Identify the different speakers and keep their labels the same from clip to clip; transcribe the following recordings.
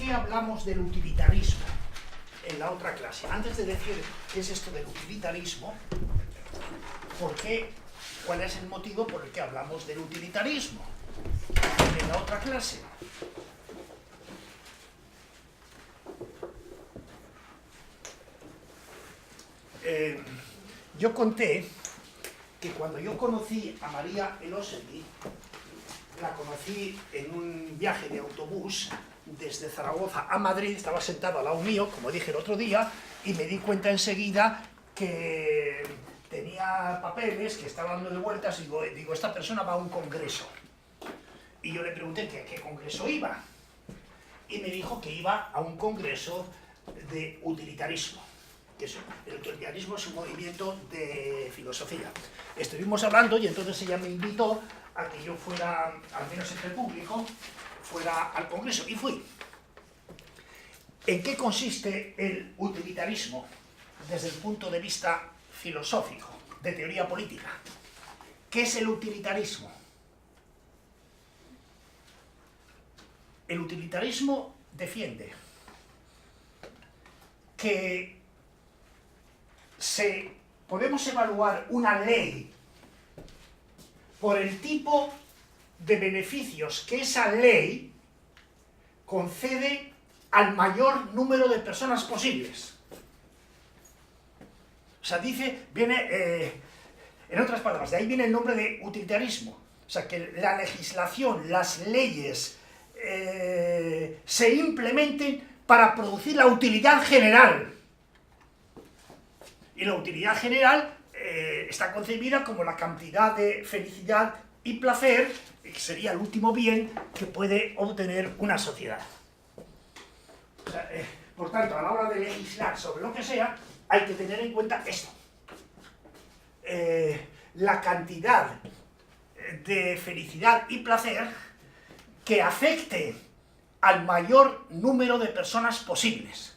Speaker 1: qué hablamos del utilitarismo en la otra clase? Antes de decir qué es esto del utilitarismo, ¿cuál es el motivo por el que hablamos del utilitarismo en la otra clase? Yo conté que cuando yo conocí a María Elósegui, la conocí en un viaje de autobús desde Zaragoza a Madrid, estaba sentado al lado mío, como dije el otro día, y me di cuenta enseguida que tenía papeles, que estaba dando de vueltas, y digo, esta persona va a un congreso. Y yo le pregunté que a qué congreso iba, y me dijo que iba a un congreso de utilitarismo. El utilitarismo es un movimiento de filosofía. Estuvimos hablando y entonces ella me invitó a que yo fuera, al menos entre el público, fuera al congreso, y fui. ¿En qué consiste el utilitarismo desde el punto de vista filosófico, de teoría política? ¿Qué es el utilitarismo? El utilitarismo defiende que podemos evaluar una ley por el tipo de beneficios que esa ley concede al mayor número de personas posibles. O sea, en otras palabras, de ahí viene el nombre de utilitarismo. O sea, que la legislación, las leyes se implementen para producir la utilidad general. Y la utilidad general está concebida como la cantidad de felicidad y placer, que sería el último bien que puede obtener una sociedad. O sea, por tanto, a la hora de legislar sobre lo que sea, hay que tener en cuenta esto. La cantidad de felicidad y placer que afecte al mayor número de personas posibles.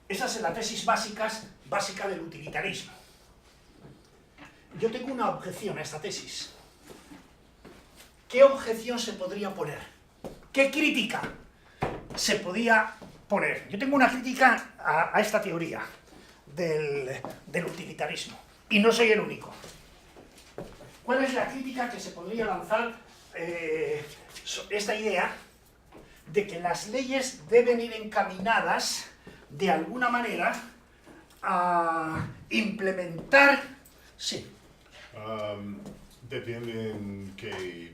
Speaker 1: Esa es la tesis básica del utilitarismo. Yo tengo una objeción a esta tesis. ¿Qué objeción se podría poner? ¿Qué crítica se podía poner? Yo tengo una crítica a esta teoría del utilitarismo, y no soy el único. ¿Cuál es la crítica que se podría lanzar esta idea de que las leyes deben ir encaminadas de alguna manera a implementar? Sí.
Speaker 2: Dependen que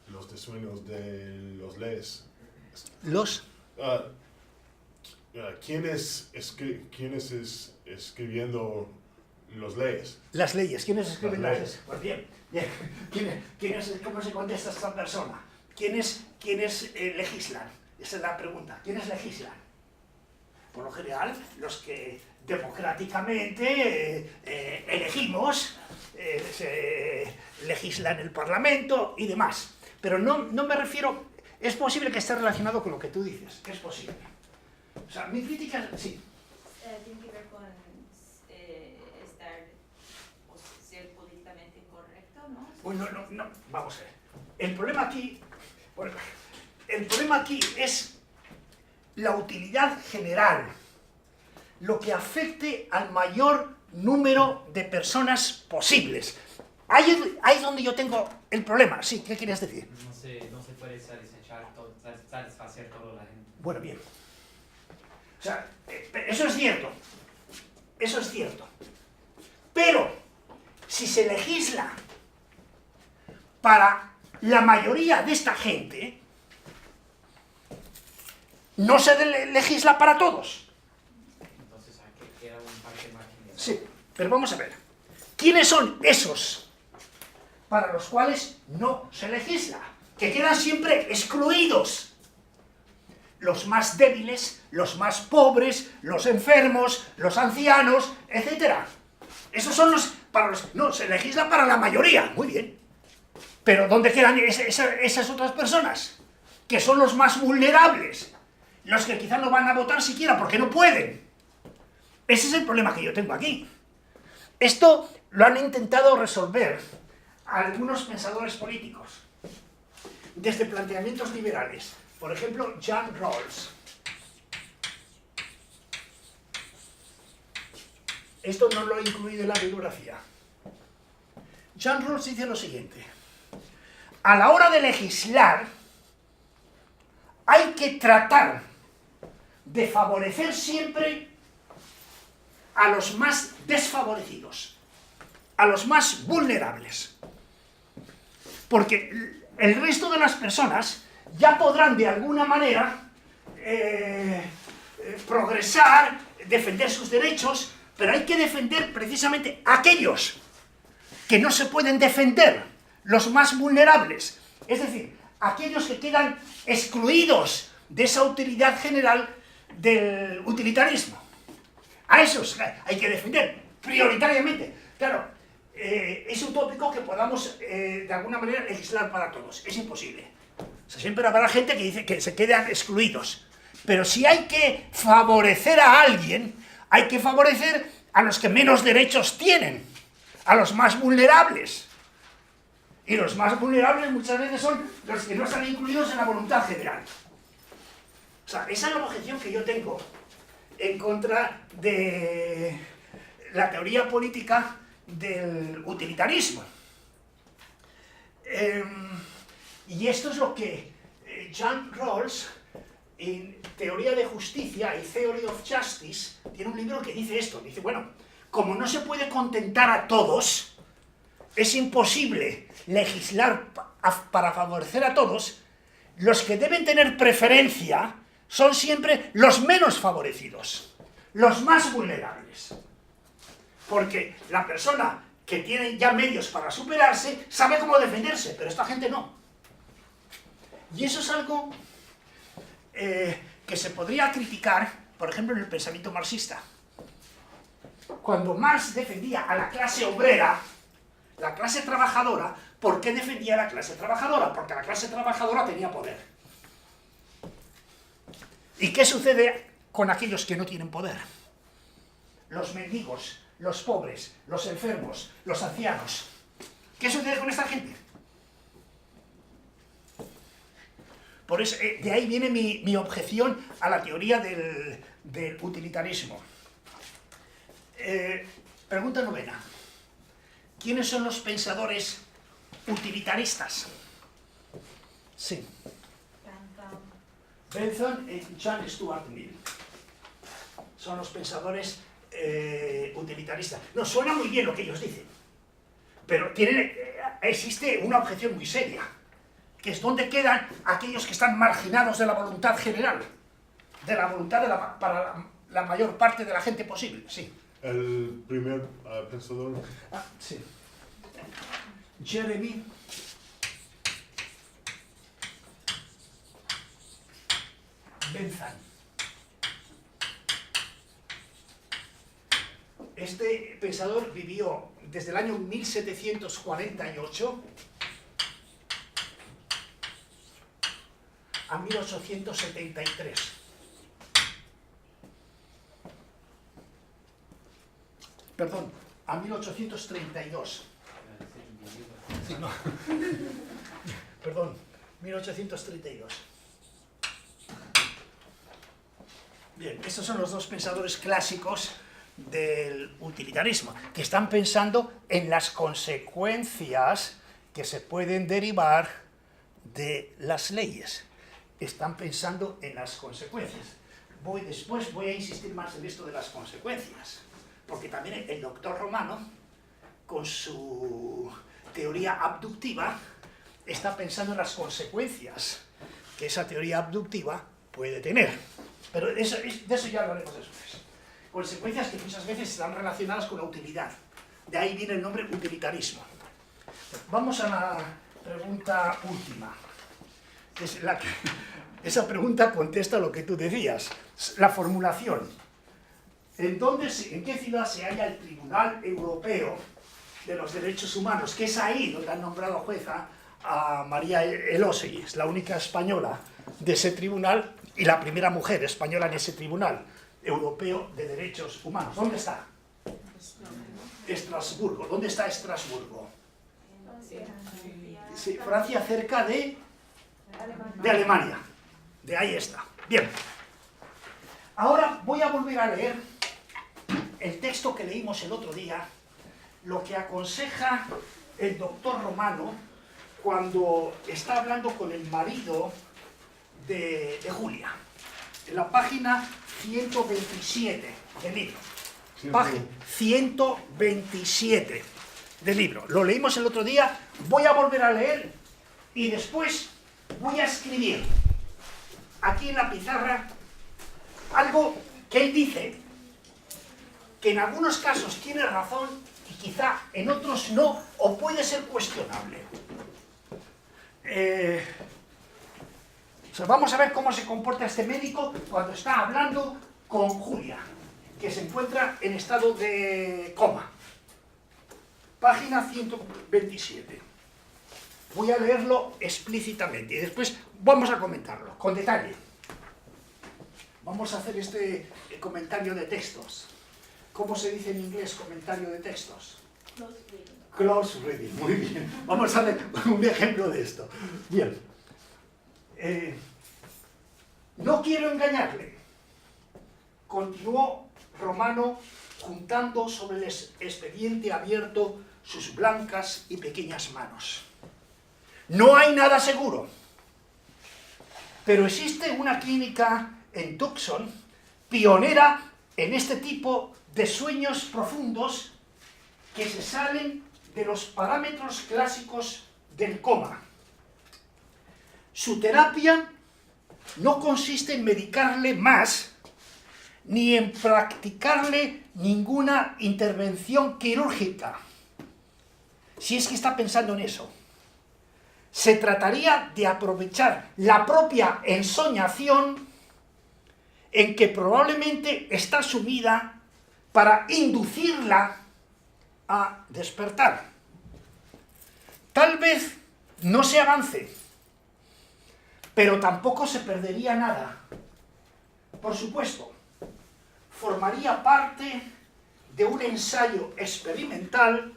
Speaker 2: los designios de los leyes. ¿Quién es escribiendo las leyes?
Speaker 1: Las leyes. ¿Quiénes escriben las leyes? Pues bien. ¿Cómo se contesta esta persona? ¿Quiénes legislan? Esa es la pregunta. ¿Quiénes legislan? Por lo general, los que democráticamente elegimos, se legisla en el Parlamento y demás. Pero no me refiero... Es posible que esté relacionado con lo que tú dices. Es posible. O sea, mi crítica... Sí.
Speaker 3: Tiene que ver con ser políticamente incorrecto, ¿no?
Speaker 1: Bueno, no. Vamos a ver. El problema aquí es la utilidad general, lo que afecte al mayor número de personas posibles. Ahí es donde yo tengo el problema. Sí, ¿qué querías decir?
Speaker 4: No se puede satisfacer toda la gente.
Speaker 1: Bueno, bien. O sea, eso es cierto. Eso es cierto. Pero, si se legisla para la mayoría de esta gente, no se legisla para todos.
Speaker 4: Entonces aquí queda un parte marginal.
Speaker 1: Sí, pero vamos a ver. ¿Quiénes son esos para los cuales no se legisla? Que quedan siempre excluidos. Los más débiles, los más pobres, los enfermos, los ancianos, etc. Esos son los para los... No, se legisla para la mayoría. Muy bien. Pero ¿dónde quedan esas otras personas? Que son los más vulnerables. Los que quizás no van a votar siquiera porque no pueden. Ese es el problema que yo tengo aquí. Esto lo han intentado resolver algunos pensadores políticos. desde planteamientos liberales. Por ejemplo, Jean Rawls. Esto no lo he incluido en la bibliografía. Jean Rawls dice lo siguiente: a la hora de legislar hay que tratar de favorecer siempre a los más desfavorecidos, a los más vulnerables, porque el resto de las personas ya podrán de alguna manera progresar, defender sus derechos, pero hay que defender precisamente a aquellos que no se pueden defender, los más vulnerables, es decir, aquellos que quedan excluidos de esa utilidad general del utilitarismo. A esos hay que defender prioritariamente. Claro, es utópico que podamos de alguna manera legislar para todos, es imposible. O sea, siempre habrá gente que dice que se quedan excluidos, pero si hay que favorecer a alguien, hay que favorecer a los que menos derechos tienen, a los más vulnerables. Y los más vulnerables muchas veces son los que no están incluidos en la voluntad general. O sea, esa es la objeción que yo tengo en contra de la teoría política del utilitarismo. Y esto es lo que Jean Rawls, en Teoría de Justicia y Theory of Justice, tiene un libro que dice esto. Dice, bueno, como no se puede contentar a todos, es imposible legislar para favorecer a todos. Los que deben tener preferencia son siempre los menos favorecidos, los más vulnerables. Porque la persona que tiene ya medios para superarse sabe cómo defenderse, pero esta gente no. Y eso es algo que se podría criticar, por ejemplo, en el pensamiento marxista. Cuando Marx defendía a la clase obrera, la clase trabajadora, ¿por qué defendía a la clase trabajadora? Porque la clase trabajadora tenía poder. ¿Y qué sucede con aquellos que no tienen poder? Los mendigos, los pobres, los enfermos, los ancianos. ¿Qué sucede con esta gente? Por eso, de ahí viene mi objeción a la teoría del utilitarismo. Pregunta novena. ¿Quiénes son los pensadores utilitaristas? Sí. Bentham y John Stuart Mill. Son los pensadores utilitaristas. No, suena muy bien lo que ellos dicen, pero existe una objeción muy seria, que es dónde quedan aquellos que están marginados de la voluntad general, de la voluntad para la mayor parte de la gente posible. Sí.
Speaker 2: El primer pensador.
Speaker 1: Sí. Jeremy Bentham. Este pensador vivió desde el año 1748 a 1873. Perdón, a 1832. Sí, no. Perdón, 1832. Bien, estos son los dos pensadores clásicos del utilitarismo, que están pensando en las consecuencias que se pueden derivar de las leyes. Están pensando en las consecuencias. Después voy a insistir más en esto de las consecuencias, porque también el doctor Romano, con su teoría abductiva, está pensando en las consecuencias que esa teoría abductiva puede tener. Pero de eso ya hablaremos después. Consecuencias que muchas veces están relacionadas con la utilidad. De ahí viene el nombre utilitarismo. Vamos a la pregunta última. Esa pregunta contesta lo que tú decías. La formulación. ¿En qué ciudad se halla el Tribunal Europeo de los Derechos Humanos? Que es ahí donde han nombrado jueza a María Elósegui. Es la única española de ese tribunal y la primera mujer española en ese Tribunal Europeo de Derechos Humanos. ¿Dónde está? Estrasburgo. ¿Dónde está Estrasburgo? Sí, Francia, cerca de De Alemania. De ahí está. Bien. Ahora voy a volver a leer el texto que leímos el otro día, lo que aconseja el doctor Romano cuando está hablando con el marido de Julia, en la página 127 del libro. Página 127 del libro. Lo leímos el otro día, voy a volver a leer y después voy a escribir aquí en la pizarra algo que él dice, que en algunos casos tiene razón y quizá en otros no, o puede ser cuestionable. Vamos a ver cómo se comporta este médico cuando está hablando con Julia, que se encuentra en estado de coma. Página 127. Voy a leerlo explícitamente y después vamos a comentarlo, con detalle. Vamos a hacer este comentario de textos. ¿Cómo se dice en inglés comentario de textos?
Speaker 3: Close reading.
Speaker 1: Close reading, muy bien. Vamos a ver un ejemplo de esto. Bien. No quiero engañarle, continuó Romano juntando sobre el expediente abierto sus blancas y pequeñas manos. No hay nada seguro, pero existe una clínica en Tucson pionera en este tipo de sueños profundos que se salen de los parámetros clásicos del coma. Su terapia no consiste en medicarle más ni en practicarle ninguna intervención quirúrgica, si es que está pensando en eso. Se trataría de aprovechar la propia ensoñación en que probablemente está sumida para inducirla a despertar. Tal vez no se avance, pero tampoco se perdería nada. Por supuesto, formaría parte de un ensayo experimental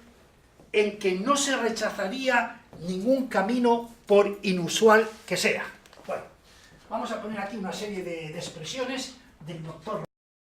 Speaker 1: en que no se rechazaría ningún camino por inusual que sea. Bueno, vamos a poner aquí una serie de expresiones del doctor